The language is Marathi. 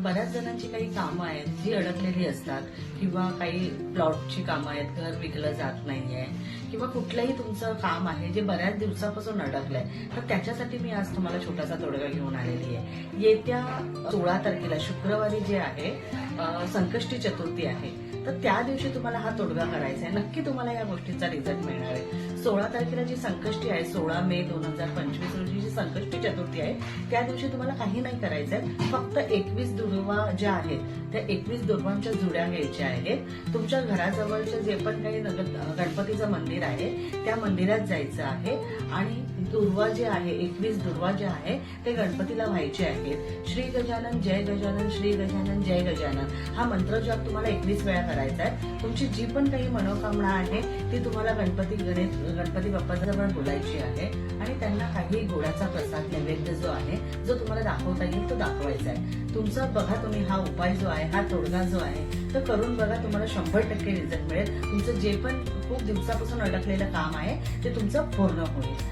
बऱ्याच जणांची काही कामं आहेत जी अडकलेली असतात किंवा काही प्लॉटची कामं आहेत, घर विकलं जात नाहीये किंवा कुठलंही तुमचं काम आहे जे बऱ्याच दिवसापासून अडकलंय, तर त्याच्यासाठी मी आज तुम्हाला छोटासा तोडगा घेऊन आलेली आहे। येत्या 16 तारखेला शुक्रवारी जे आहे संकष्टी चतुर्थी आहे, तर त्या दिवशी तुम्हाला हा तोडगा करायचा आहे। नक्की तुम्हाला या गोष्टीचा रिझल्ट मिळणार आहे। 16 तारखेला जी संकष्टी आहे, 16 मे 2025 रोजी जी संकष्टी चतुर्थी आहे, त्या दिवशी तुम्हाला काही नाही करायचंय, फक्त 21 दुर्वा ज्या आहेत त्या 21 दुर्वांच्या जुड्या घ्यायच्या आहेत। तुमच्या घराजवळचे जे पण काही गणपतीचं मंदिर आहे त्या मंदिरात जायचं आहे आणि दुर्वा जे आहे 21 दुर्वा जे आहे ते गणपतीला व्हायचे आहेत। श्री गजानन जय गजानन, श्री गजानन जय गजानन हा मंत्र जप तुम्हाला 21 वेळा करायचा आहे। तुमची जी पण काही मनोकामना आहे ती तुम्हाला गणपती बाप्पाजवळ बोलायची आहे आणि त्यांना काही गोडाचा प्रसाद नैवेद्य जो आहे जो तुम्हाला दाखवता येईल तो दाखवायचा आहे। तुमचं बघा, तुम्ही हा उपाय जो आहे, हा तोडगा जो आहे तो करून बघा, तुम्हाला 100% रिझल्ट मिळेल। तुमचं जे पण खूप दिवसापासून अडकलेलं काम आहे ते तुमचं पूर्ण होईल।